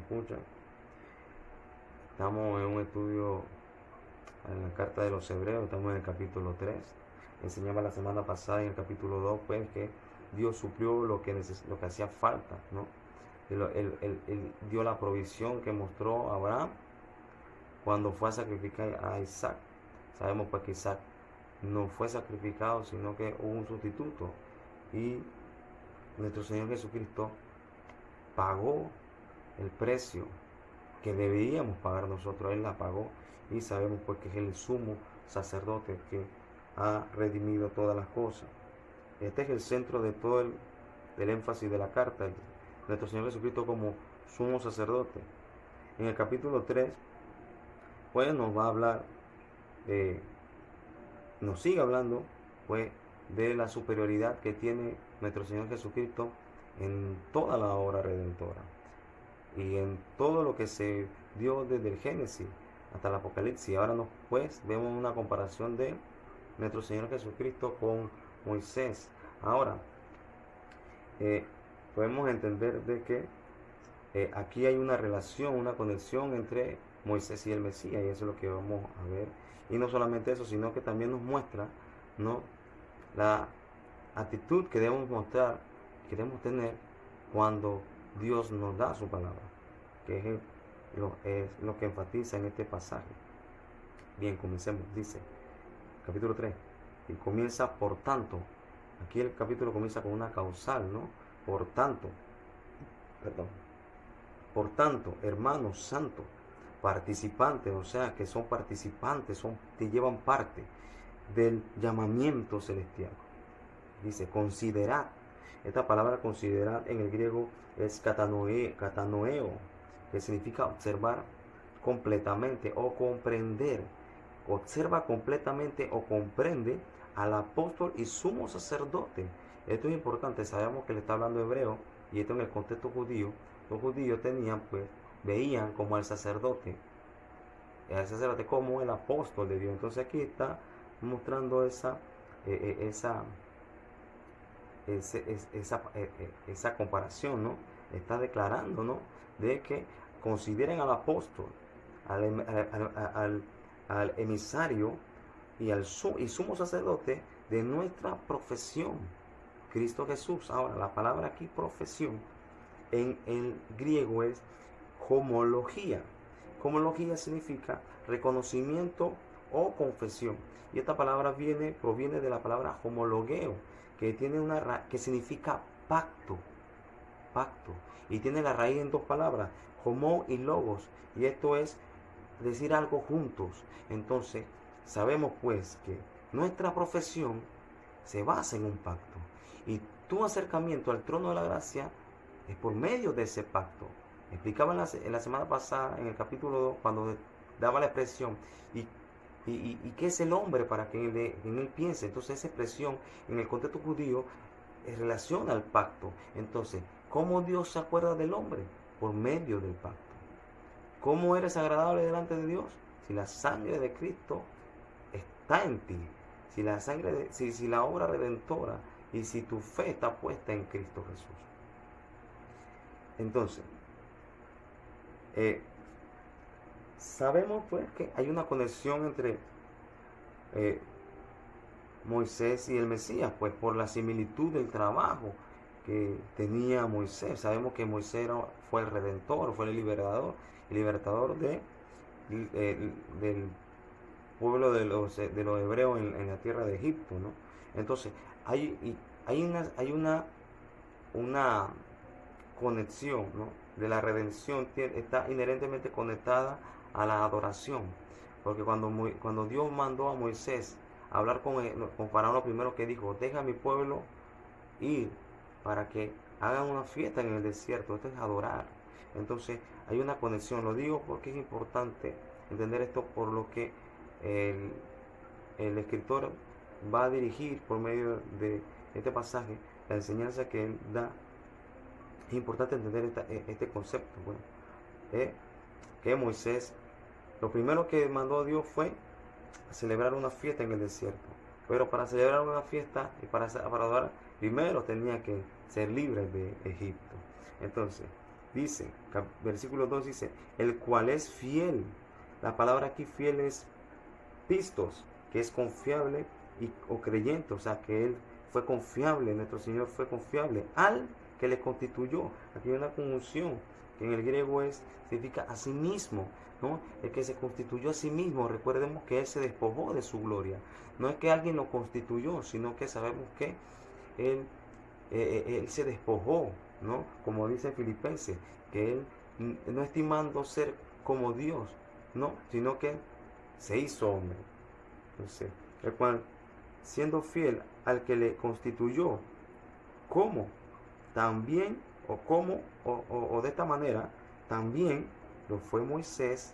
escuchan. Estamos en un estudio en la carta de los Hebreos, estamos en el capítulo 3. Enseñaba la semana pasada en el capítulo 2 pues que Dios suplió lo que hacía falta, ¿no? Él dio la provisión que mostró a Abraham cuando fue a sacrificar a Isaac. Sabemos pues que Isaac no fue sacrificado, sino que hubo un sustituto. Y nuestro Señor Jesucristo pagó el precio que debíamos pagar nosotros. Él la pagó y sabemos pues que es el sumo sacerdote que ha redimido todas las cosas. Este es el centro de todo del énfasis de la carta. Nuestro Señor Jesucristo como sumo sacerdote. En el capítulo 3 pues nos va a hablar, nos sigue hablando pues de la superioridad que tiene nuestro Señor Jesucristo en toda la obra redentora y en todo lo que se dio desde el Génesis hasta el Apocalipsis. Ahora pues vemos una comparación de nuestro Señor Jesucristo con Moisés. Ahora podemos entender de que aquí hay una relación, una conexión entre Moisés y el Mesías, y eso es lo que vamos a ver. Y no solamente eso, sino que también nos muestra, ¿no?, la actitud que debemos mostrar, que debemos tener cuando Dios nos da su palabra, que es lo que enfatiza en este pasaje. Bien, comencemos. Dice, capítulo 3, y comienza por tanto. Aquí el capítulo comienza con una causal, ¿no? Por tanto, hermanos santos, participantes, o sea, que son participantes, que llevan parte del llamamiento celestial. Dice, considerad. Esta palabra considerad en el griego es katanoeo, que significa observar completamente o comprender. Observa completamente o comprende al apóstol y sumo sacerdote. Esto es importante. Sabemos que le está hablando hebreo, y esto en el contexto judío. Los judíos veían como al sacerdote como el apóstol de Dios. Entonces aquí está mostrando esa comparación, ¿no? Está declarando, ¿no?, de que consideren al apóstol, al emisario y sumo sacerdote de nuestra profesión, Cristo Jesús. Ahora, la palabra aquí profesión en el griego es homología. Homología significa reconocimiento o confesión. Y esta palabra proviene de la palabra homologueo, que significa pacto. Y tiene la raíz en dos palabras, homo y logos. Y esto es decir algo juntos. Entonces, sabemos pues que nuestra profesión se basa en un pacto. Y tu acercamiento al trono de la gracia es por medio de ese pacto. Explicaba en la semana pasada, en el capítulo 2, cuando daba la expresión, y qué es el hombre para que en él piense. Entonces esa expresión en el contexto judío relaciona al pacto. Entonces, ¿cómo Dios se acuerda del hombre? Por medio del pacto. ¿Cómo eres agradable delante de Dios? Si la sangre de Cristo está en ti, si la obra redentora y si tu fe está puesta en Cristo Jesús. Entonces, sabemos pues que hay una conexión entre Moisés y el Mesías, pues por la similitud del trabajo que tenía Moisés. Sabemos que Moisés fue el redentor, fue el libertador del pueblo de los hebreos en la tierra de Egipto, ¿no? Entonces, hay una conexión, ¿no?, de la redención. Está inherentemente conectada a la adoración, porque cuando Dios mandó a Moisés a hablar con Faraón, lo primero que dijo: deja a mi pueblo ir para que hagan una fiesta en el desierto. Esto es adorar. Entonces hay una conexión. Lo digo porque es importante entender esto, por lo que el escritor va a dirigir por medio de este pasaje la enseñanza que él da. Es importante entender este concepto. Bueno, que Moisés, lo primero que mandó a Dios fue celebrar una fiesta en el desierto. Pero para celebrar una fiesta y para adorar, primero tenía que ser libre de Egipto. Entonces, dice, versículo 2 dice, el cual es fiel. La palabra aquí fiel es pistos, que es confiable o creyente, o sea que Él fue confiable, nuestro Señor fue confiable al que le constituyó. Aquí hay una conjunción que en el griego significa a sí mismo, ¿no? El que se constituyó a sí mismo. Recordemos que Él se despojó de su gloria. No es que alguien lo constituyó, sino que sabemos que Él, él se despojó, ¿no? Como dice Filipenses, que Él no estimando ser como Dios, no, sino que se hizo hombre. Entonces, el cual, siendo fiel al que le constituyó, como también, o de esta manera, también lo fue Moisés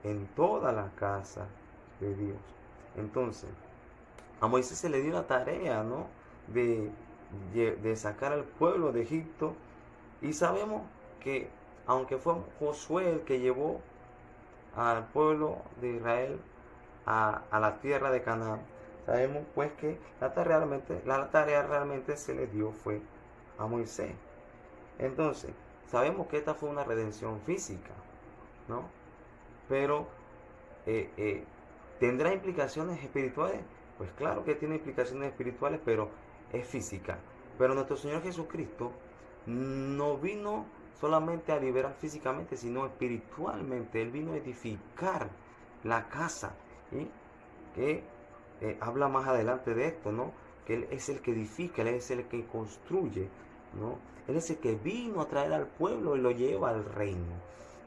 en toda la casa de Dios. Entonces, a Moisés se le dio la tarea, ¿no? De sacar al pueblo de Egipto. Y sabemos que, aunque fue Josué el que llevó al pueblo de Israel a la tierra de Canaán, sabemos pues que la tarea realmente se le dio fue a Moisés. Entonces, sabemos que esta fue una redención física, ¿no? Pero ¿tendrá implicaciones espirituales? Pues claro que tiene implicaciones espirituales, pero es física. Pero nuestro Señor Jesucristo no vino solamente a liberar físicamente, sino espiritualmente. Él vino a edificar la casa. ¿Sí? Que habla más adelante de esto, ¿no? Que Él es el que edifica, Él es el que construye, ¿no? Él es el que vino a traer al pueblo y lo lleva al reino,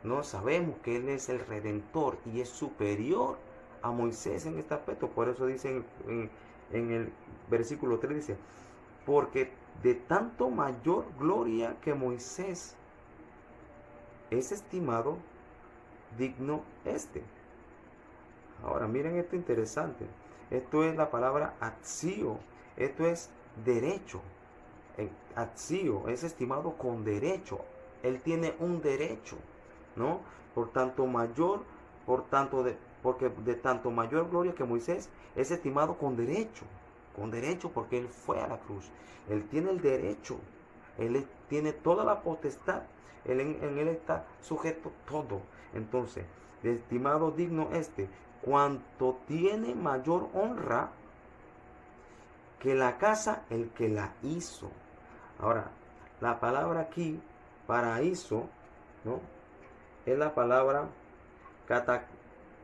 ¿no? Sabemos que Él es el Redentor y es superior a Moisés en este aspecto. Por eso dice en el versículo 3, dice, porque de tanto mayor gloria que Moisés es estimado digno este. Ahora miren esto interesante. Esto es la palabra atzio. Esto es derecho. Atzio es estimado con derecho. Él tiene un derecho, ¿no? Porque de tanto mayor gloria que Moisés es estimado con derecho. Con derecho porque Él fue a la cruz. Él tiene el derecho. Él tiene toda la potestad. En Él está sujeto todo. Entonces, de estimado digno cuanto tiene mayor honra que la casa el que la hizo. Ahora, la palabra aquí para hizo, ¿no? Es la palabra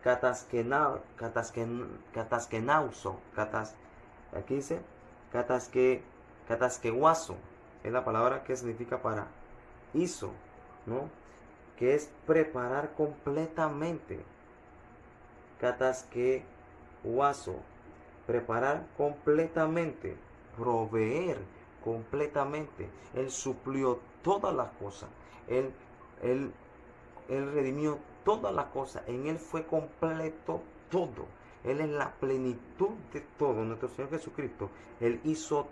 catasquenauso. Aquí dice catasqueguaso. Es la palabra que significa para hizo, ¿no? Que es preparar completamente. Catasqueguaso, preparar completamente, proveer completamente. Él suplió todas las cosas. Él redimió todas las cosas. En Él fue completo todo. Él es la plenitud de todo. Nuestro Señor Jesucristo, Él hizo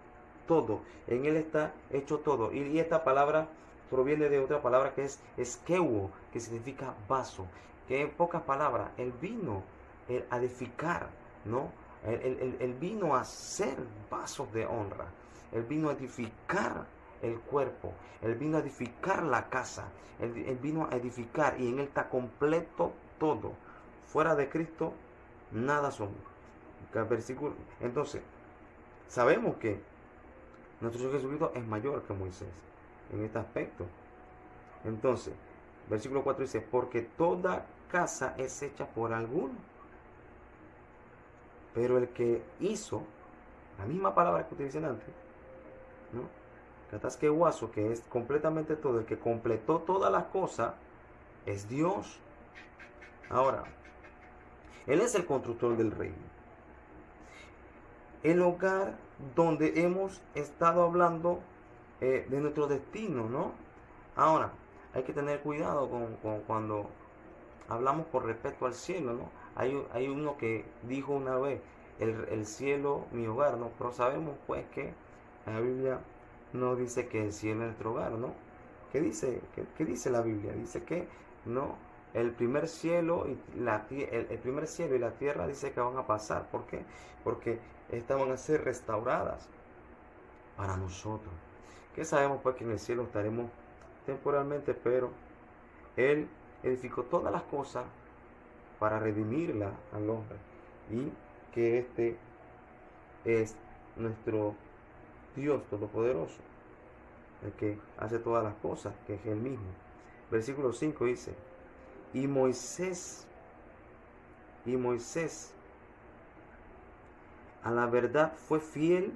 todo. En Él está hecho todo. Y esta palabra proviene de otra palabra que es esqueuo, que significa vaso. Que en pocas palabras, Él vino a edificar, ¿no? Él vino a hacer vasos de honra. Él vino a edificar el cuerpo. Él vino a edificar la casa. Él vino a edificar y en Él está completo todo. Fuera de Cristo, nada somos. Entonces, sabemos que nuestro Señor Jesucristo es mayor que Moisés en este aspecto. Entonces, versículo 4 dice, porque toda casa es hecha por alguno. Pero el que hizo, la misma palabra que utilicé antes, ¿no? Catasqueguaso, que es completamente todo, el que completó todas las cosas, es Dios. Ahora, Él es el constructor del reino. El hogar donde hemos estado hablando de nuestro destino, ¿no? Ahora, hay que tener cuidado con cuando hablamos con respecto al cielo, ¿no? Hay uno que dijo una vez, el cielo mi hogar, ¿no? Pero sabemos pues que la Biblia no dice que el cielo es nuestro hogar, ¿no? ¿Qué dice la Biblia? Dice que no, el primer cielo y el primer cielo y la tierra dice que van a pasar. ¿Por qué? Porque estas van a ser restauradas para nosotros. ¿Qué sabemos pues que en el cielo estaremos temporalmente, pero Él edificó todas las cosas para redimirla al hombre. Y que este es nuestro Dios Todopoderoso, el que hace todas las cosas, que es Él mismo. Versículo 5 dice, y Moisés, a la verdad fue fiel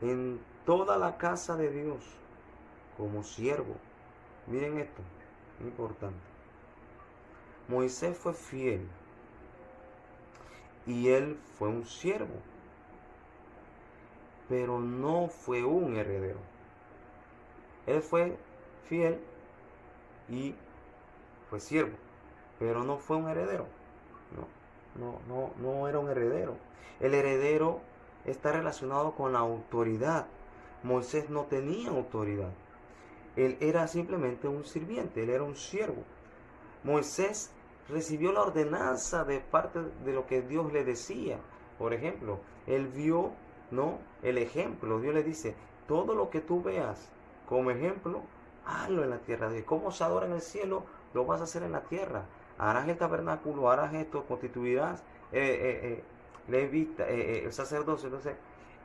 en toda la casa de Dios, como siervo. Miren esto, importante. Moisés fue fiel y él fue un siervo, pero no fue un heredero. Él fue fiel y fue siervo, pero no fue un heredero. No era un heredero. El heredero está relacionado con la autoridad. Moisés no tenía autoridad. Él era simplemente un sirviente, él era un siervo. Moisés recibió la ordenanza de parte de lo que Dios le decía. Por ejemplo, él vio, ¿no?, el ejemplo. Dios le dice, todo lo que tú veas como ejemplo, hazlo en la tierra. De cómo se adora en el cielo, lo vas a hacer en la tierra. Harás el tabernáculo, harás esto, constituirás levita, el sacerdocio. Entonces,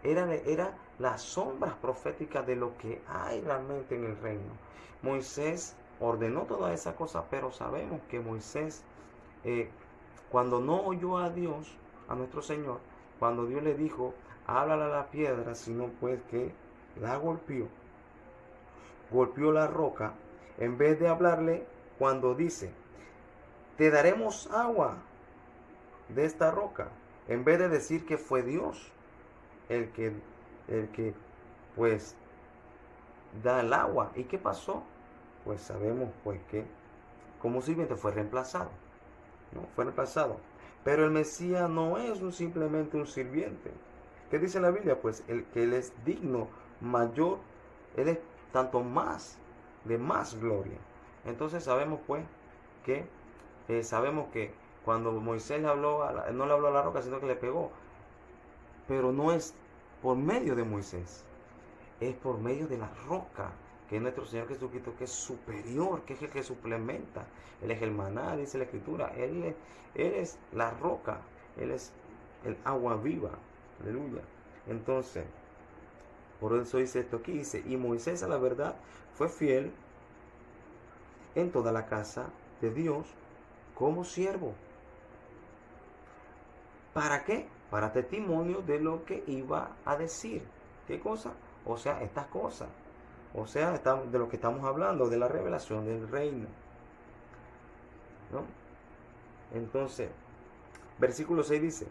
era las sombras proféticas de lo que hay realmente en el reino. Moisés ordenó todas esas cosas, pero sabemos que Moisés, cuando no oyó a Dios, a nuestro Señor, cuando Dios le dijo, háblale a la piedra, sino pues que la golpeó la roca, en vez de hablarle cuando dice, te daremos agua de esta roca, en vez de decir que fue Dios el que pues da el agua. ¿Y qué pasó? Pues sabemos pues que como sirviente fue reemplazado, ¿no? Fue reemplazado. Pero el Mesías no es simplemente un sirviente. ¿Qué dice la Biblia? Pues que Él es digno, mayor, Él es tanto más, de más gloria. Entonces sabemos pues que cuando Moisés le habló, no le habló a la roca, sino que le pegó. Pero no es por medio de Moisés, es por medio de la roca, que es nuestro Señor Jesucristo, que es superior, que es el que suplementa. Él es el maná, dice la Escritura. Él es la roca, Él es el agua viva. Aleluya. Entonces, por eso dice esto aquí, dice, y Moisés a la verdad fue fiel en toda la casa de Dios como siervo. ¿Para qué? Para testimonio de lo que iba a decir. ¿Qué cosa? O sea, estas cosas. O sea, de lo que estamos hablando, de la revelación del reino, ¿no? Entonces, versículo 6 dice,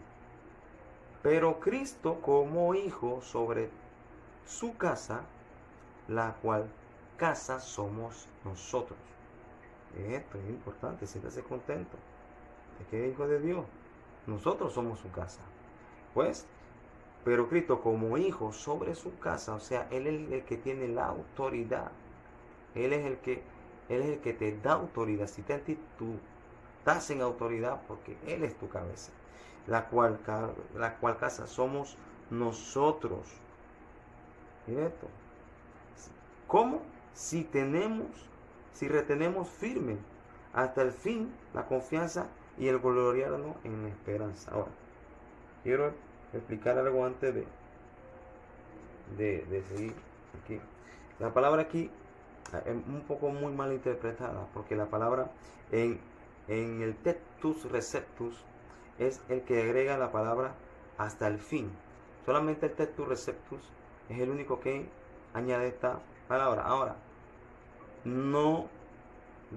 pero Cristo como hijo sobre su casa, la cual casa somos nosotros. Esto es importante, siéntase contento de que es hijo de Dios. Nosotros somos su casa. Pues, pero Cristo como hijo sobre su casa, o sea, Él es el que tiene la autoridad. Él es el que te da autoridad. Si tú estás en autoridad porque Él es tu cabeza. La cual casa somos nosotros. Mira esto. ¿Cómo? Si retenemos firme hasta el fin la confianza y el gloriarnos en la esperanza. Ahora, quiero explicar algo antes de seguir aquí. La palabra aquí es un poco muy mal interpretada, porque la palabra en el tectus receptus es el que agrega la palabra hasta el fin. Solamente el tectus receptus es el único que añade esta palabra. Ahora, no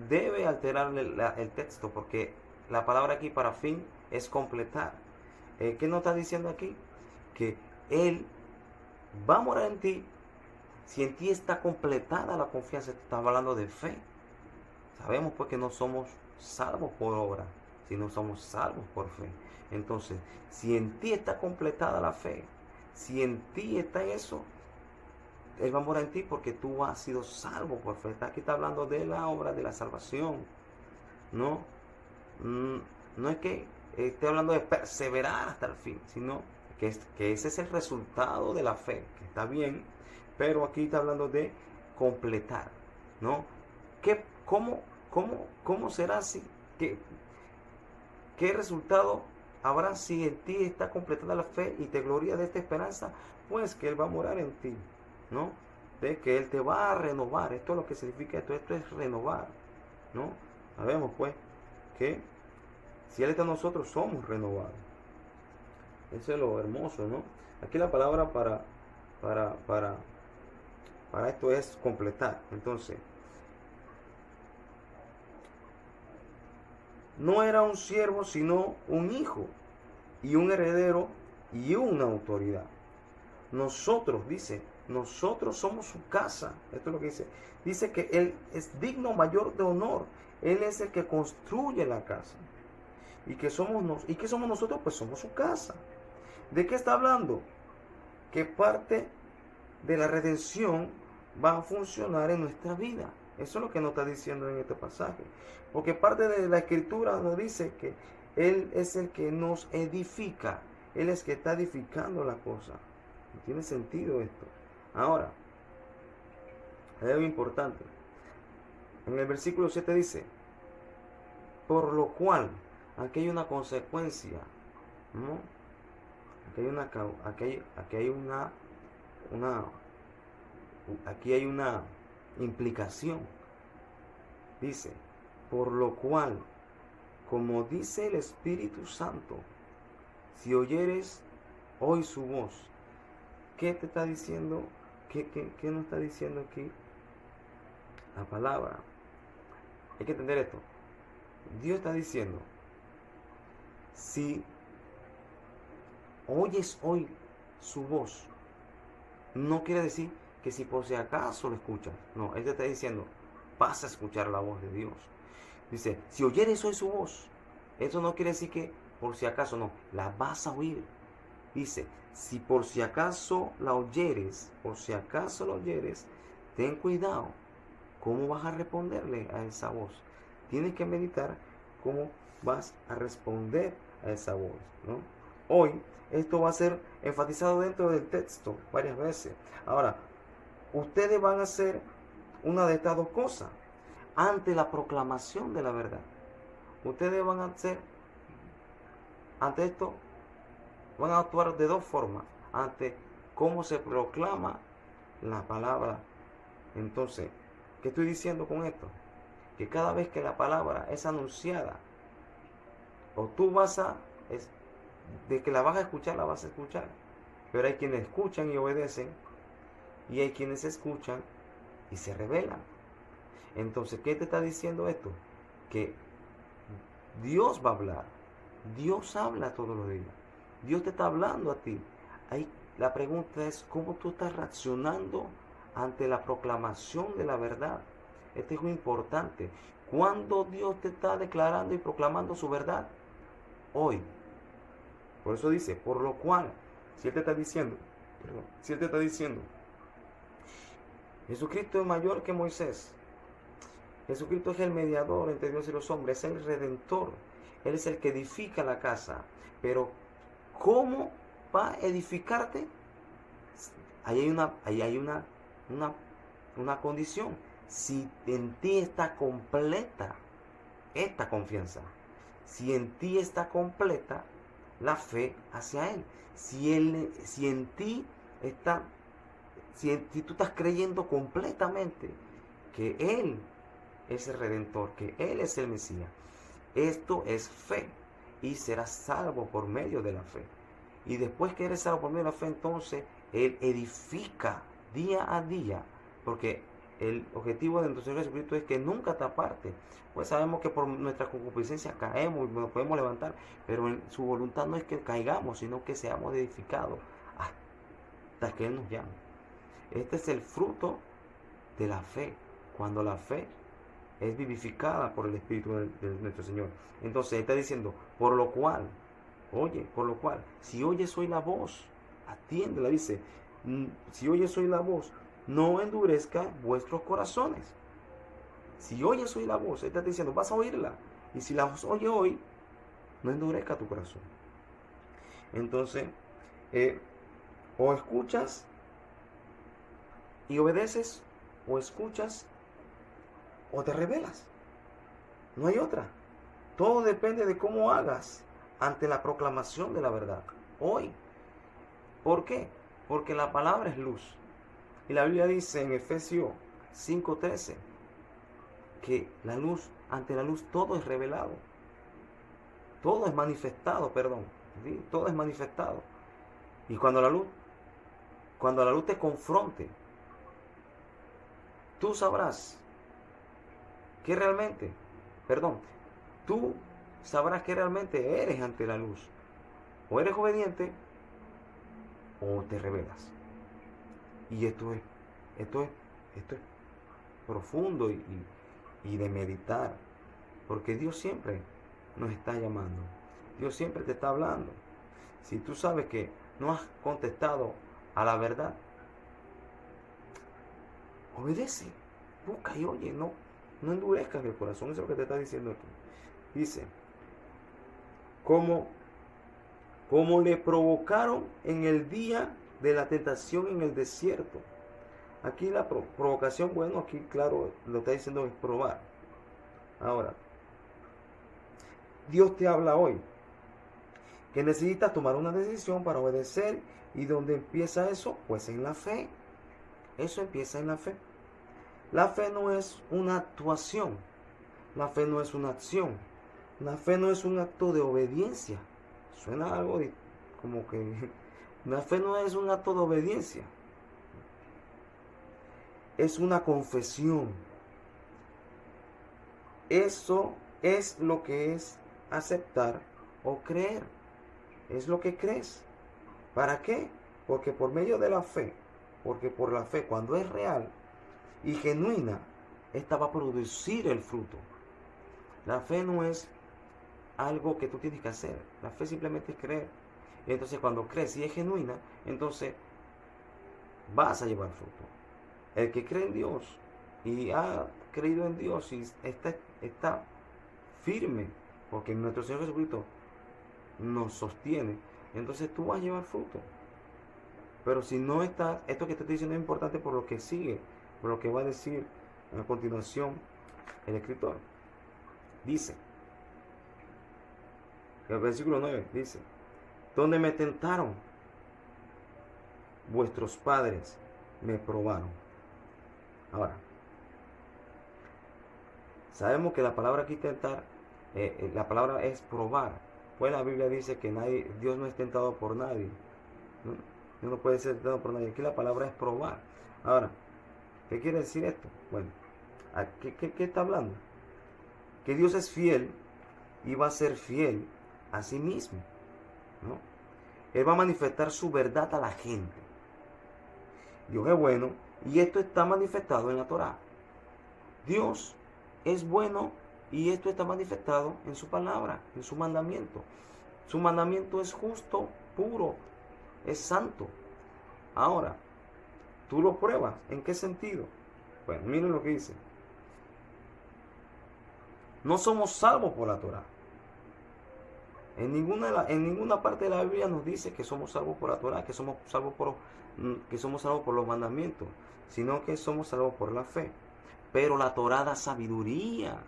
debe alterarle el texto, porque la palabra aquí para fin es completar. ¿Qué nos está diciendo aquí? Que Él va a morar en ti si en ti está completada la confianza. Estamos hablando de fe. Sabemos pues que no somos salvos por obra, sino somos salvos por fe. Entonces, si en ti está completada la fe, si en ti está eso, Él va a morar en ti porque tú has sido salvo por fe. Aquí está hablando de la obra de la salvación. No es que esté hablando de perseverar hasta el fin, sino que ese es el resultado de la fe, que está bien, pero aquí está hablando de completar, ¿no? ¿Cómo será así? ¿Qué resultado habrá si en ti está completada la fe y te gloria de esta esperanza? Pues que Él va a morar en ti, ¿no? De que Él te va a renovar. Esto es lo que significa esto es renovar, ¿no? Sabemos pues que si Él está en nosotros, somos renovados. Eso es lo hermoso, ¿no? Aquí la palabra para esto es completar. Entonces, no era un siervo, sino un hijo, y un heredero, y una autoridad. Nosotros, dice, nosotros somos su casa. Esto es lo que dice. Dice que Él es digno mayor de honor. Él es el que construye la casa. ¿Y qué somos nosotros? Pues somos su casa. ¿De qué está hablando? Que parte de la redención va a funcionar en nuestra vida. Eso es lo que nos está diciendo en este pasaje. Porque parte de la escritura nos dice que Él es el que nos edifica. Él es el que está edificando la cosa. ¿No tiene sentido esto? Ahora, hay algo importante. En el versículo 7 dice, por lo cual, aquí hay una consecuencia, ¿no? Aquí hay una implicación. Dice, por lo cual, como dice el Espíritu Santo, si oyeres hoy su voz. ¿Qué te está diciendo? ¿Qué nos está diciendo aquí? La palabra. Hay que entender esto. Dios está diciendo, si oyes hoy su voz, no quiere decir que si por si acaso lo escuchas. No, Él te está diciendo, vas a escuchar la voz de Dios. Dice, si oyeres hoy su voz, eso no quiere decir que por si acaso, no, la vas a oír. Dice, si por si acaso la oyeres, ten cuidado. ¿Cómo vas a responderle a esa voz? Tienes que meditar cómo vas a responder a esa voz, ¿no? Hoy esto va a ser enfatizado dentro del texto varias veces. Ahora, ustedes van a hacer una de estas dos cosas ante la proclamación de la verdad. Ustedes van a hacer, ante esto, van a actuar de dos formas. Ante cómo se proclama la palabra. Entonces, ¿qué estoy diciendo con esto? Que cada vez que la palabra es anunciada, o tú de que la vas a escuchar, la vas a escuchar. Pero hay quienes escuchan y obedecen, y hay quienes escuchan y se rebelan. Entonces, ¿qué te está diciendo esto? Que Dios va a hablar. Dios habla todos los días. Dios te está hablando a ti. La pregunta es, ¿cómo tú estás reaccionando ante la proclamación de la verdad? Esto es muy importante. ¿Cuándo Dios te está declarando y proclamando su verdad? Hoy. Por eso dice, por lo cual, si Él te está diciendo, Jesucristo es mayor que Moisés. Jesucristo es el mediador entre Dios y los hombres, es el redentor. Él es el que edifica la casa. Pero, ¿cómo va a edificarte? Ahí hay una condición. Si en ti está completa esta confianza, si en ti está completa la fe hacia Él, si tú estás creyendo completamente que Él es el Redentor, que Él es el Mesías, esto es fe y serás salvo por medio de la fe. Y después que eres salvo por medio de la fe, entonces Él edifica día a día, porque el objetivo de nuestro Señor Jesucristo es que nunca te aparte. Pues sabemos que por nuestra concupiscencia caemos y nos podemos levantar, pero en su voluntad no es que caigamos, sino que seamos edificados hasta que Él nos llame. Este es el fruto de la fe, cuando la fe es vivificada por el Espíritu de nuestro Señor. Entonces Él está diciendo, por lo cual, si oyes hoy la voz, atiéndela, dice, si oyes hoy la voz, no endurezca vuestros corazones. Si oyes hoy la voz, Él está diciendo, vas a oírla. Y si la oyes hoy, no endurezca tu corazón. Entonces, o escuchas y obedeces, o escuchas o te rebelas. No hay otra. Todo depende de cómo hagas ante la proclamación de la verdad. Hoy. ¿Por qué? Porque la palabra es luz. Y la Biblia dice en Efesios 5:13 que la luz, ante la luz todo es revelado. Todo es manifestado, perdón. ¿Sí? Todo es manifestado. Y cuando la luz te confronte, tú sabrás que realmente, tú sabrás que realmente eres ante la luz. O eres obediente o te rebelas. Y esto es profundo y de meditar. Porque Dios siempre nos está llamando. Dios siempre te está hablando. Si tú sabes que no has contestado a la verdad, obedece, busca y oye, no endurezcas el corazón. Eso es lo que te está diciendo aquí. Dice, como le provocaron en el día de la tentación en el desierto. Aquí la provocación, bueno, aquí claro, lo está diciendo es probar. Ahora, Dios te habla hoy que necesitas tomar una decisión para obedecer. ¿Y dónde empieza eso? Pues en la fe. Eso empieza en la fe. La fe no es una actuación. La fe no es una acción. La fe no es un acto de obediencia. Suena algo como que... La fe no es un acto de obediencia. Es una confesión. Eso es lo que es aceptar o creer. Es lo que crees. ¿Para qué? Porque por medio de la fe, porque por la fe, cuando es real y genuina, esta va a producir el fruto. La fe no es algo que tú tienes que hacer. La fe simplemente es creer. Y entonces cuando crees y es genuina, entonces vas a llevar fruto. El que cree en Dios y ha creído en Dios y está firme, porque nuestro Señor Jesucristo nos sostiene, entonces tú vas a llevar fruto. Pero si no estás, esto que te estoy diciendo es importante por lo que sigue, por lo que va a decir a continuación el escritor. Dice, el versículo 9 dice, donde me tentaron, vuestros padres me probaron. Ahora, sabemos que la palabra aquí tentar, la palabra es probar. Pues la Biblia dice que Dios no es tentado por nadie. Dios no puede ser tentado por nadie. Aquí la palabra es probar. Ahora, ¿qué quiere decir esto? Bueno, ¿qué está hablando? Que Dios es fiel y va a ser fiel a sí mismo, ¿no? Él va a manifestar su verdad a la gente. Dios es bueno y esto está manifestado en la Torá. Dios es bueno y esto está manifestado en su palabra, en su mandamiento. Su mandamiento es justo, puro, es santo. Ahora, tú lo pruebas. ¿En qué sentido? Bueno, miren lo que dice. No somos salvos por la Torá. En ninguna parte de la Biblia nos dice que somos salvos por la Torá, que somos salvos por los mandamientos, sino que somos salvos por la fe. Pero la Torá da sabiduría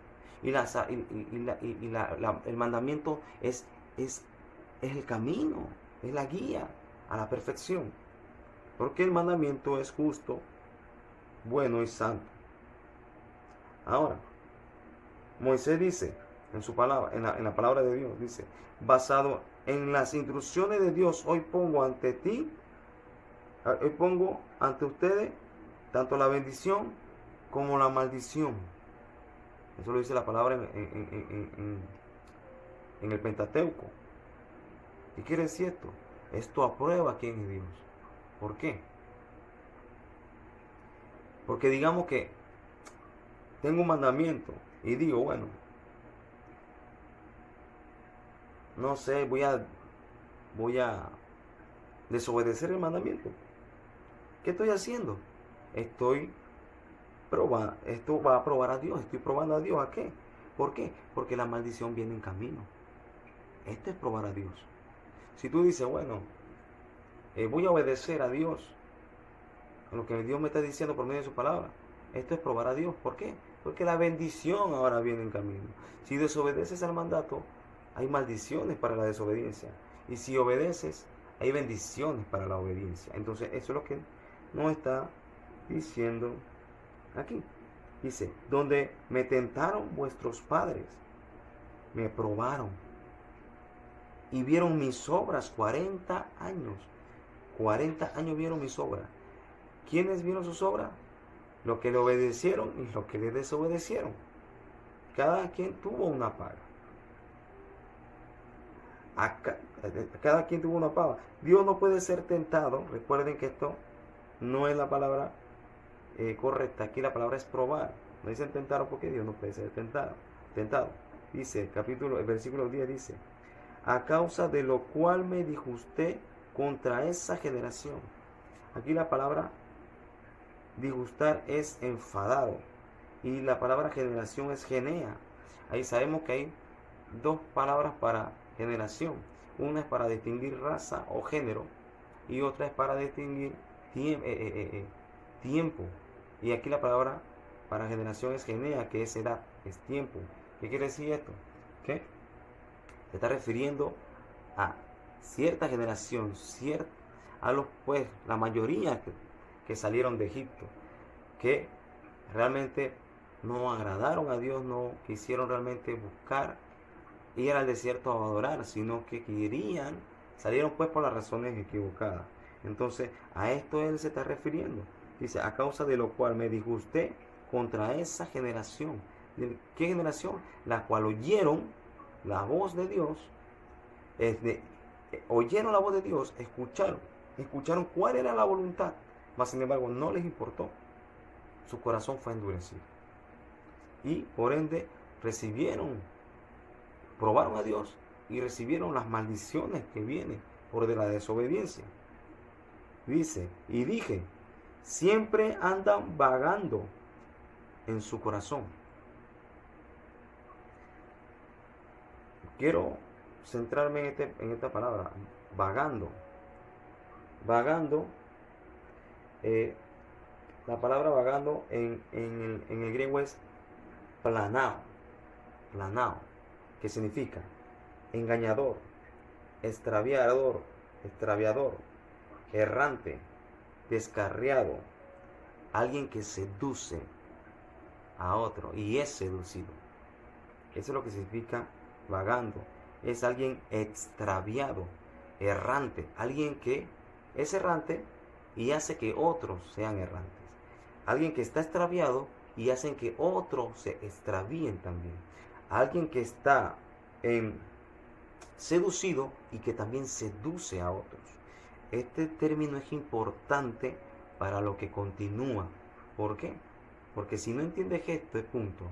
y el mandamiento es el camino, es la guía a la perfección. Porque el mandamiento es justo, bueno y santo. Ahora, Moisés dice en su palabra, en la palabra de Dios, dice, basado en las instrucciones de Dios, hoy pongo ante ustedes tanto la bendición como la maldición. Eso lo dice la palabra en el Pentateuco. ¿Qué quiere decir esto? Esto aprueba quién es Dios. ¿Por qué? Porque digamos que tengo un mandamiento y digo, bueno, no sé, voy a desobedecer el mandamiento. ¿Qué estoy haciendo? Esto va a probar a Dios. Estoy probando a Dios. ¿A qué? ¿Por qué? Porque la maldición viene en camino. Esto es probar a Dios. Si tú dices, bueno, voy a obedecer a Dios, en lo que Dios me está diciendo por medio de su palabra, esto es probar a Dios. ¿Por qué? Porque la bendición ahora viene en camino. Si desobedeces al mandato, hay maldiciones para la desobediencia. Y si obedeces, hay bendiciones para la obediencia. Entonces, eso es lo que nos está diciendo aquí. Dice, donde me tentaron vuestros padres, me probaron y vieron mis obras 40 años. 40 años vieron mis obras. ¿Quiénes vieron sus obras? Los que le obedecieron y los que le desobedecieron. Cada quien tuvo una paga. Cada quien tuvo una paga. Dios no puede ser tentado. Recuerden que esto no es la palabra correcta. Aquí la palabra es probar. No dicen tentaron porque Dios no puede ser tentado. Dice, el versículo 10 dice, a causa de lo cual me disgusté contra esa generación. Aquí la palabra disgustar es enfadado. Y la palabra generación es genea. Ahí sabemos que hay dos palabras para generación. Una es para distinguir raza o género. Y otra es para distinguir tiempo. Y aquí la palabra para generación es genea, que es edad, es tiempo. ¿Qué quiere decir esto? ¿Qué? Se está refiriendo a cierta generación, a los, pues, la mayoría que salieron de Egipto, que realmente no agradaron a Dios, no quisieron realmente buscar ir al desierto a adorar, sino que salieron pues por las razones equivocadas. Entonces, a esto él se está refiriendo. Dice, a causa de lo cual me disgusté contra esa generación. ¿Qué generación? La cual oyeron la voz de Dios, oyeron la voz de Dios, escucharon cuál era la voluntad, mas sin embargo no les importó. Su corazón fue endurecido. Y por ende probaron a Dios y recibieron las maldiciones que vienen por de la desobediencia. Dice, y dije, siempre andan vagando en su corazón. Quiero centrarme en esta palabra, vagando. Vagando, la palabra vagando en el griego es planao, que significa engañador, extraviador, errante, descarriado, alguien que seduce a otro y es seducido. Eso es lo que significa vagando. Es alguien extraviado, errante, alguien que es errante y hace que otros sean errantes. Alguien que está extraviado y hacen que otros se extravíen también. Alguien que está seducido y que también seduce a otros. Este término es importante para lo que continúa. ¿Por qué? Porque si no entiendes este punto,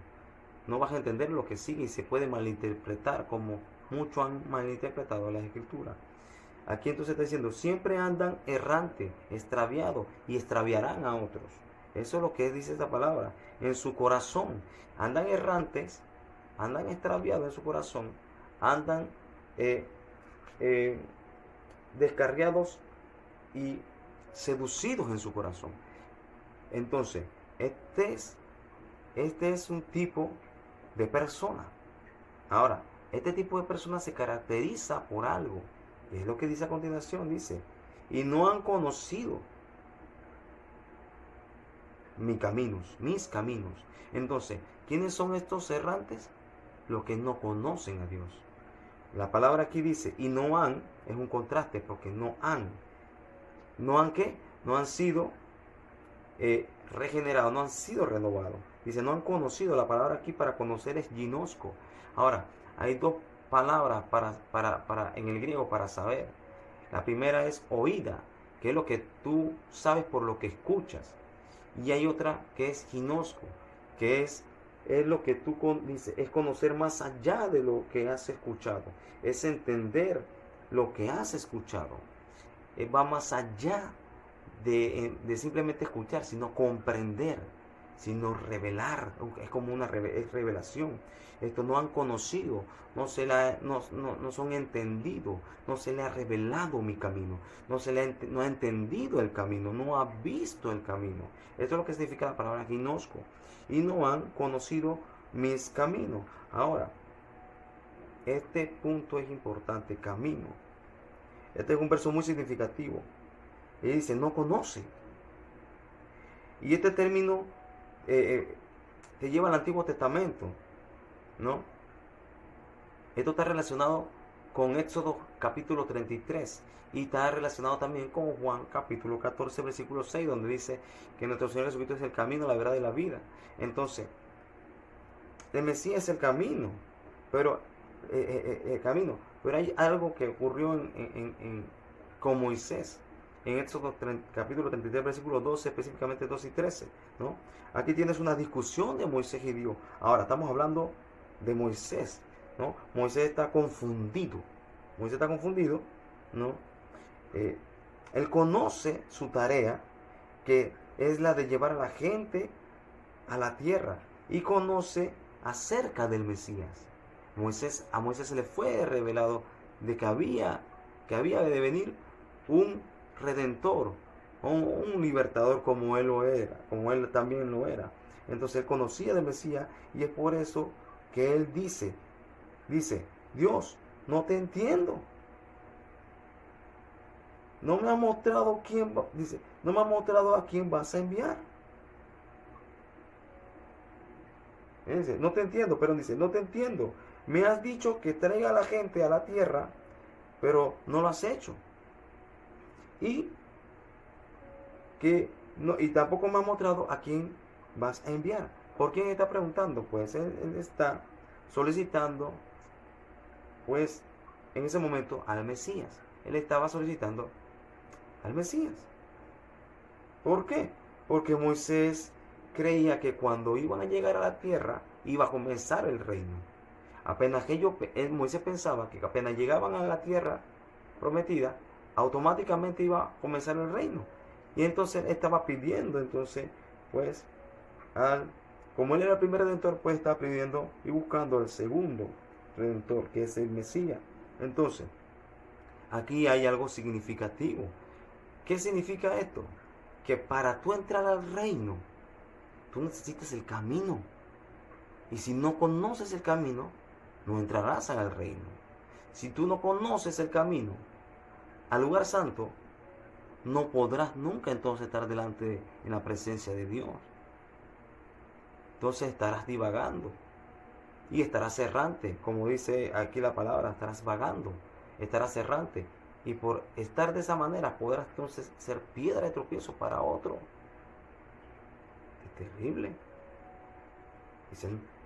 no vas a entender lo que sigue y se puede malinterpretar como muchos han malinterpretado las escrituras. Aquí entonces está diciendo, siempre andan errantes, extraviados y extraviarán a otros. Eso es lo que dice esta palabra. En su corazón andan errantes, andan extraviados en su corazón, andan descarriados y seducidos en su corazón. Entonces, este es un tipo de persona. Ahora, este tipo de persona se caracteriza por algo. Es lo que dice a continuación, dice, y no han conocido mis caminos. Entonces, ¿quiénes son estos errantes? Los que no conocen a Dios. La palabra aquí dice, y no han, es un contraste, porque no han. ¿No han qué? No han sido regenerados, no han sido renovados. Dice, no han conocido. La palabra aquí para conocer es ginosco. Ahora, hay dos palabras en el griego para saber. La primera es oída, que es lo que tú sabes por lo que escuchas. Y hay otra que es ginosco, que es lo que tú dices, es conocer más allá de lo que has escuchado. Es entender lo que has escuchado. Va más allá de simplemente escuchar, sino comprender. sino revelar. Es como una revelación. Esto no han conocido, no son entendidos, no se le ha revelado mi camino, no ha entendido el camino, no ha visto el camino. Esto es lo que significa la palabra ginosco. Y no han conocido mis caminos. Ahora, este punto es importante, camino. Este es un verso muy significativo. Y dice, no conoce. Y este término te lleva al Antiguo Testamento, ¿no? Esto está relacionado con Éxodo capítulo 33 y está relacionado también con Juan capítulo 14 versículo 6, donde dice que nuestro Señor Jesucristo es el camino, la verdad y la vida. Entonces, el Mesías es el camino, pero hay algo que ocurrió con Moisés en Éxodo capítulo 33 versículo 12, específicamente 12 y 13, ¿no? Aquí tienes una discusión de Moisés y Dios. Ahora estamos hablando de Moisés, ¿no? Moisés está confundido, ¿no? Él conoce su tarea, que es la de llevar a la gente a la tierra, y conoce acerca del Mesías. A Moisés se le fue revelado de que había de venir un redentor, un libertador como él lo era, como él también lo era. Entonces él conocía del Mesías, y es por eso que él dice, Dios, no te entiendo. No me ha mostrado no me ha mostrado a quién vas a enviar. Dice, no te entiendo, pero dice, no te entiendo. Me has dicho que traiga a la gente a la tierra, pero no lo has hecho. Y tampoco me ha mostrado a quién vas a enviar. ¿Por quién está preguntando? Pues él está solicitando, pues, en ese momento al Mesías. Él estaba solicitando al Mesías. ¿Por qué? Porque Moisés creía que cuando iban a llegar a la tierra iba a comenzar el reino. Moisés pensaba que apenas llegaban a la tierra prometida, automáticamente iba a comenzar el reino. Y entonces él estaba pidiendo, pues, como él era el primer redentor, pues estaba pidiendo y buscando el segundo redentor, que es el Mesías. Entonces, aquí hay algo significativo. ¿Qué significa esto? Que para tú entrar al reino, tú necesitas el camino. Y si no conoces el camino, no entrarás al reino. Si tú no conoces el camino al lugar santo, no podrás nunca entonces estar delante en la presencia de Dios. Entonces estarás divagando y estarás errante, como dice aquí la palabra, estarás vagando, estarás errante. Y por estar de esa manera podrás entonces ser piedra de tropiezo para otro. Es terrible.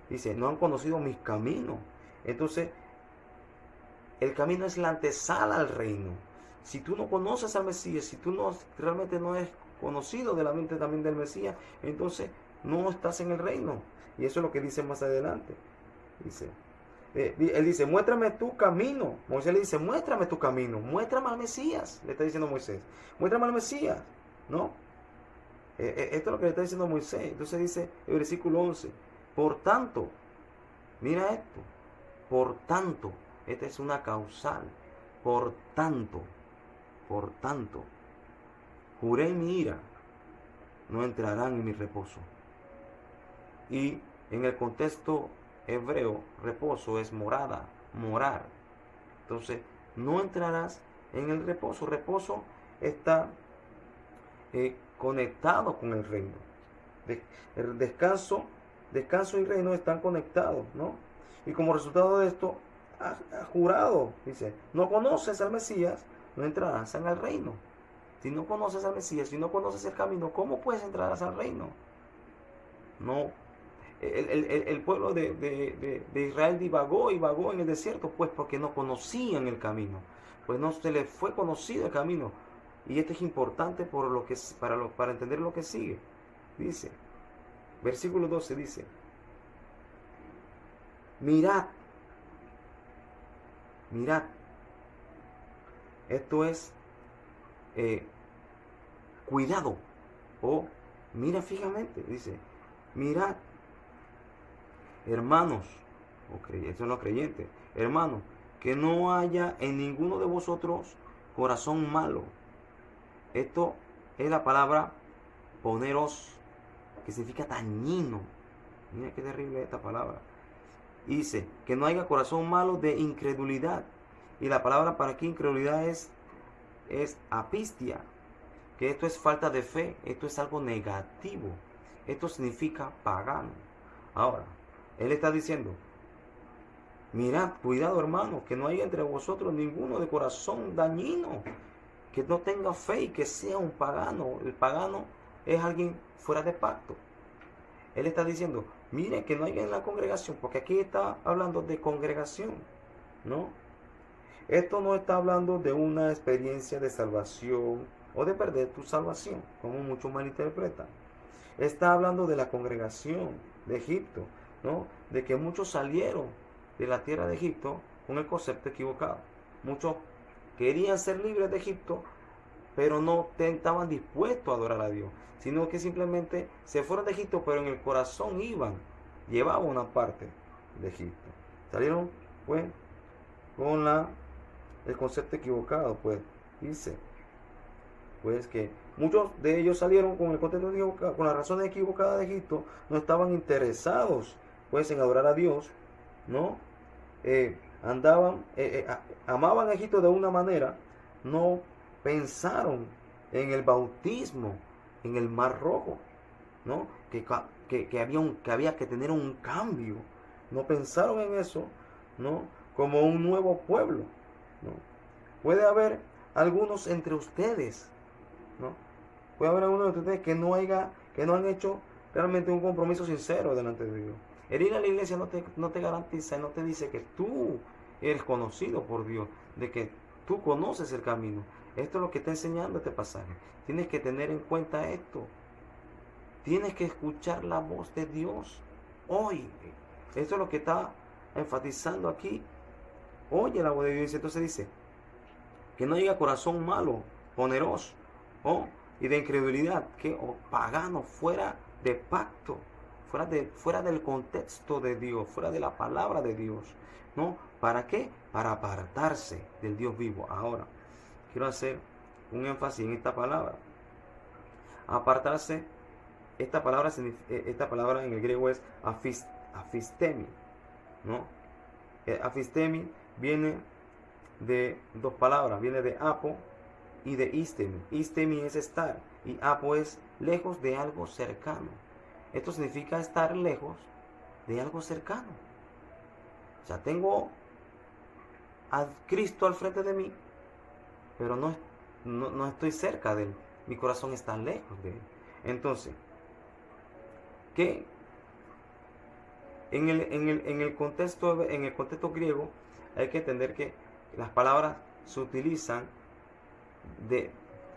Dice, no han conocido mis caminos. Entonces, el camino es la antesala al reino. Si tú no conoces al Mesías, si tú realmente no eres conocido de la mente también del Mesías, entonces no estás en el reino. Y eso es lo que dice más adelante. Él dice, muéstrame tu camino. Moisés le dice, muéstrame tu camino, muéstrame al Mesías, le está diciendo Moisés, muéstrame al Mesías, ¿no? Esto es lo que le está diciendo Moisés. Entonces dice el versículo 11, por tanto, mira esto, por tanto, esta es una causal, por tanto, juré en mi ira, no entrarán en mi reposo. Y en el contexto hebreo, reposo es morada, morar. Entonces, no entrarás en el reposo. Reposo está conectado con el reino. El descanso y reino están conectados, ¿no? Y como resultado de esto, ha jurado, dice, no conoces al Mesías, no entrarás en el reino. Si no conoces al Mesías, si no conoces el camino, ¿cómo puedes entrar al reino? No. El pueblo de Israel divagó en el desierto, pues porque no conocían el camino, pues no se les fue conocido el camino. Y esto es importante para entender lo que sigue. Dice, versículo 12 dice, mirad, esto es cuidado, o mira fijamente, dice, mirad, hermanos, estos son los creyentes, hermanos, que no haya en ninguno de vosotros corazón malo. Esto es la palabra poneros, que significa dañino. Mira qué terrible esta palabra. Dice que no haya corazón malo de incredulidad. Y la palabra para aquí incredulidad es apistia. Que esto es falta de fe. Esto es algo negativo. Esto significa pagano. Ahora, él está diciendo, mirad, cuidado hermano, que no haya entre vosotros ninguno de corazón dañino, que no tenga fe y que sea un pagano. El pagano es alguien fuera de pacto. Él está diciendo, mire, que no haya en la congregación, porque aquí está hablando de congregación, ¿no? Esto no está hablando de una experiencia de salvación o de perder tu salvación, como muchos malinterpretan. Está hablando de la congregación de Egipto, ¿no? De que muchos salieron de la tierra de Egipto con el concepto equivocado. Muchos querían ser libres de Egipto, pero no estaban dispuestos a adorar a Dios, sino que simplemente se fueron de Egipto, pero en el corazón llevaban una parte de Egipto. Salieron pues con el concepto equivocado, pues dice pues que muchos de ellos salieron con el concepto equivocado, con las razones equivocadas de Egipto, no estaban interesados pues en adorar a Dios, ¿no? Amaban a Egipto de una manera, no pensaron en el bautismo en el Mar Rojo, ¿no? Que había que tener un cambio. No pensaron en eso, ¿no? Como un nuevo pueblo, ¿no? Puede haber algunos entre ustedes, ¿no? Puede haber algunos entre ustedes que no han hecho realmente un compromiso sincero delante de Dios. El ir a la iglesia no te garantiza, no te dice que tú eres conocido por Dios, de que tú conoces el camino. Esto es lo que está enseñando este pasaje. Tienes que tener en cuenta esto. Tienes que escuchar la voz de Dios hoy. Esto es lo que está enfatizando aquí. Oye la voz de Dios. Entonces dice que no haya corazón malo, oneroso, y de incredulidad, pagano, fuera de pacto, fuera del contexto de Dios, fuera de la palabra de Dios, ¿no? ¿Para qué? Para apartarse del Dios vivo. Ahora, quiero hacer un énfasis en esta palabra. Apartarse, esta palabra en el griego es afistemi, ¿no? Afistemi viene de dos palabras, viene de apo y de istemi. Istemi es estar y apo es lejos de algo cercano. Esto significa estar lejos de algo cercano. O sea, tengo a Cristo al frente de mí, pero no estoy cerca de Él. Mi corazón está lejos de Él. Entonces, que en el contexto griego hay que entender que las palabras se utilizan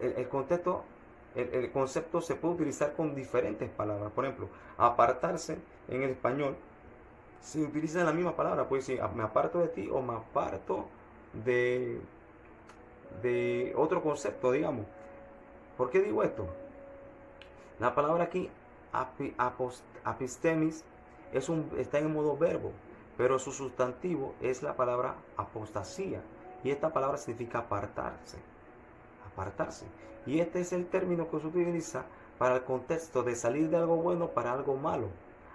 el concepto se puede utilizar con diferentes palabras. Por ejemplo, apartarse en el español se utiliza la misma palabra. Puede decir, me aparto de ti o me aparto de otro concepto, digamos. ¿Por qué digo esto? La palabra aquí, apistemis, está en modo verbo, pero su sustantivo es la palabra apostasía. Y esta palabra significa apartarse. Y este es el término que se utiliza para el contexto de salir de algo bueno para algo malo.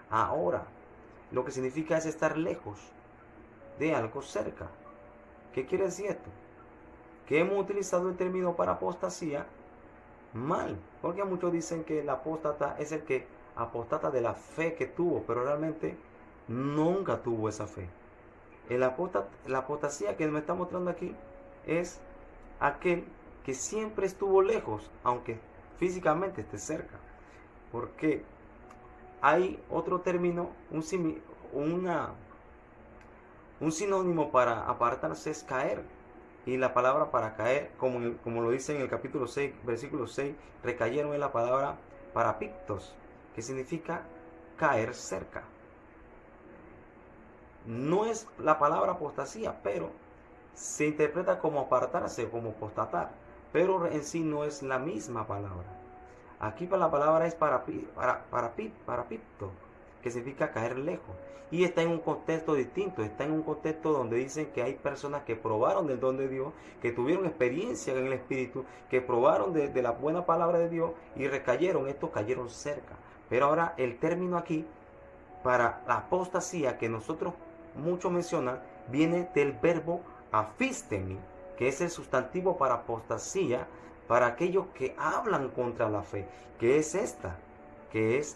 Ahora, lo que significa es estar lejos de algo cerca. ¿Qué quiere decir esto? Que hemos utilizado el término para apostasía mal, porque muchos dicen que el apóstata es el que apostata de la fe que tuvo, pero realmente nunca tuvo esa fe. La apostasía que me está mostrando aquí es aquel que siempre estuvo lejos, aunque físicamente esté cerca. Porque hay otro término, un sinónimo para apartarse es caer. Y la palabra para caer, como lo dice en el capítulo 6, versículo 6, recayeron en la palabra parapictos, que significa caer cerca. No es la palabra apostasía, pero se interpreta como apartarse o como apostatar, pero en sí no es la misma palabra. Aquí la palabra es parapito, que significa caer lejos. Y está en un contexto distinto, está en un contexto donde dicen que hay personas que probaron del don de Dios, que tuvieron experiencia en el Espíritu, que probaron de la buena palabra de Dios y recayeron, estos cayeron cerca. Pero ahora el término aquí para la apostasía que nosotros muchos mencionan viene del verbo afistemi, que es el sustantivo para apostasía, para aquellos que hablan contra la fe, que es esta, que es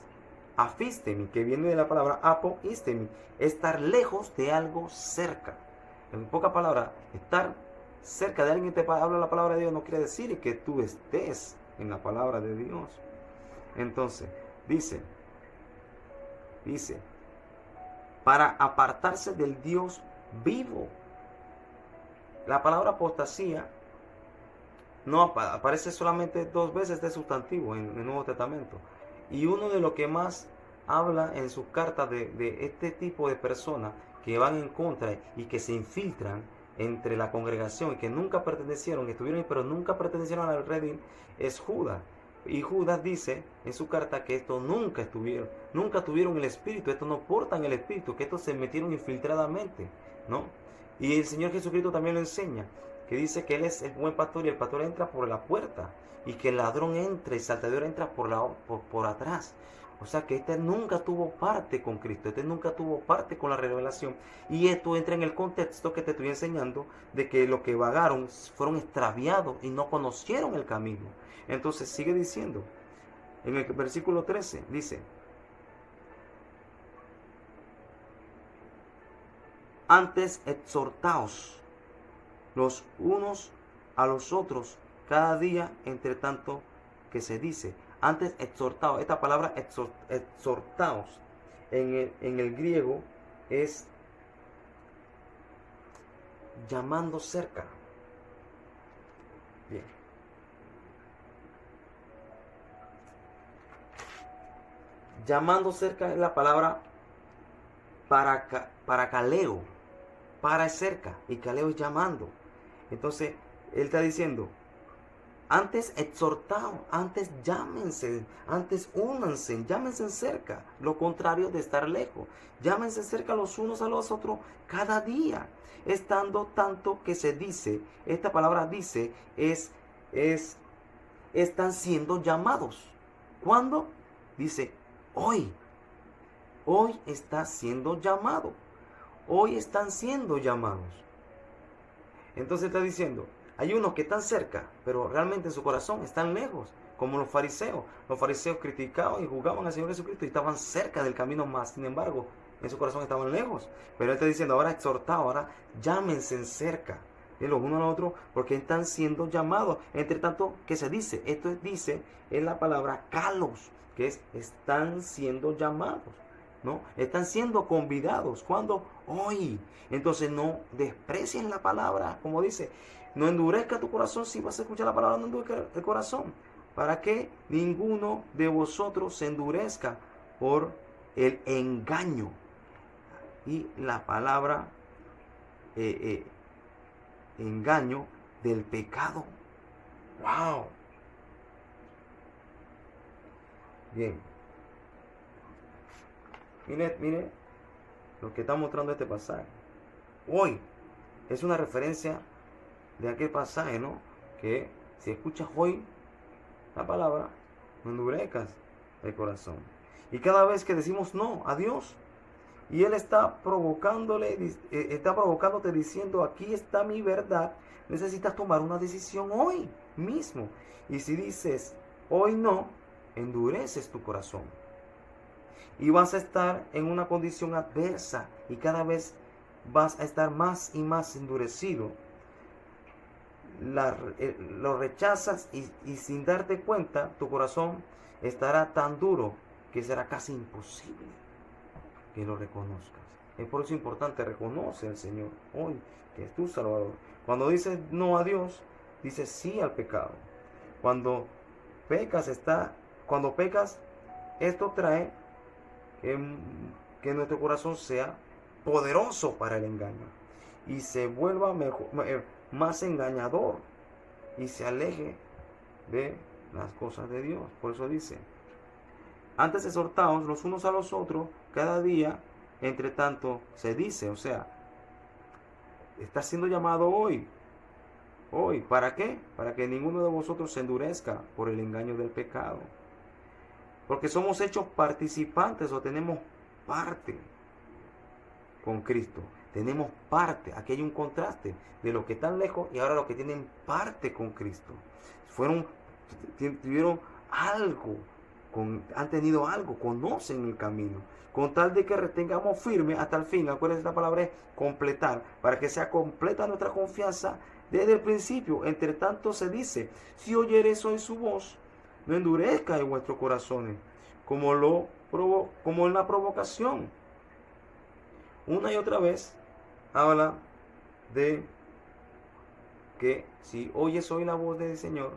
afistemi, que viene de la palabra apoistemi, estar lejos de algo cerca. En pocas palabras, estar cerca de alguien que te habla la palabra de Dios no quiere decir que tú estés en la palabra de Dios. Entonces, dice, para apartarse del Dios vivo. La palabra apostasía no aparece solamente 2 veces de sustantivo en el Nuevo Testamento. Y uno de los que más habla en sus cartas de este tipo de personas que van en contra y que se infiltran entre la congregación y que nunca pertenecieron, que estuvieron ahí, pero nunca pertenecieron al redil, es Judas. Y Judas dice en su carta que estos nunca tuvieron el Espíritu, estos no portan el Espíritu, que estos se metieron infiltradamente, ¿no? Y el Señor Jesucristo también lo enseña, que dice que Él es el buen pastor y el pastor entra por la puerta, y que el ladrón entra y el salteador entra por atrás. O sea que este nunca tuvo parte con Cristo, este nunca tuvo parte con la revelación. Y esto entra en el contexto que te estoy enseñando de que los que vagaron fueron extraviados y no conocieron el camino. Entonces sigue diciendo, en el versículo 13, dice, antes exhortaos los unos a los otros cada día, entre tanto que se dice. Antes exhortaos, esta palabra exhortaos en el griego es llamando cerca. Bien. Llamando cerca es la palabra para caleo. Para es cerca y caleo es llamando. Entonces, él está diciendo, antes exhortaos, antes llámense, antes únanse, llámense cerca. Lo contrario de estar lejos. Llámense cerca los unos a los otros cada día. Estando tanto que se dice, esta palabra dice, están siendo llamados. ¿Cuándo? Dice, hoy. Hoy está siendo llamado. Hoy están siendo llamados. Entonces está diciendo, hay unos que están cerca, pero realmente en su corazón están lejos, como los fariseos. Los fariseos criticaban y juzgaban al Señor Jesucristo y estaban cerca del camino más. Sin embargo, en su corazón estaban lejos. Pero él está diciendo, ahora exhortado, ahora llámense cerca de los unos a los otros, porque están siendo llamados. Entre tanto, ¿qué se dice? Esto dice en la palabra kalos, que es están siendo llamados, ¿no? Están siendo convidados. ¿Cuándo? Hoy. Entonces no desprecien la palabra, como dice, no endurezca tu corazón. Si vas a escuchar la palabra, no endurezca el corazón, para que ninguno de vosotros se endurezca por el engaño. Y la palabra engaño del pecado. ¡Wow! Bien. Mire lo que está mostrando este pasaje. Hoy es una referencia de aquel pasaje, ¿no? Que si escuchas hoy la palabra, no endurezcas el corazón. Y cada vez que decimos no a Dios, y Él está provocándote diciendo, aquí está mi verdad, necesitas tomar una decisión hoy mismo. Y si dices hoy no, endureces tu corazón. Y vas a estar en una condición adversa y cada vez vas a estar más y más endurecido. Lo rechazas y sin darte cuenta, tu corazón estará tan duro que será casi imposible que lo reconozcas. Es por eso importante, reconoce al Señor hoy, que es tu Salvador. Cuando dices no a Dios, dices sí al pecado. Cuando pecas, esto trae que nuestro corazón sea poderoso para el engaño y se vuelva más engañador y se aleje de las cosas de Dios. Por eso dice, antes exhortaos los unos a los otros cada día, entre tanto se dice, o sea, está siendo llamado hoy. Hoy, ¿para qué? Para que ninguno de vosotros se endurezca por el engaño del pecado. Porque somos hechos participantes o tenemos parte con Cristo. Tenemos parte. Aquí hay un contraste de los que están lejos y ahora los que tienen parte con Cristo. Tuvieron algo, han tenido algo, conocen el camino. Con tal de que retengamos firme hasta el fin. Acuérdense, la palabra es completar. Para que sea completa nuestra confianza desde el principio. Entre tanto se dice, si oyereis hoy su voz, no endurezcáis vuestros corazones, como en la provocación. Una y otra vez habla de que si oyes hoy la voz del Señor,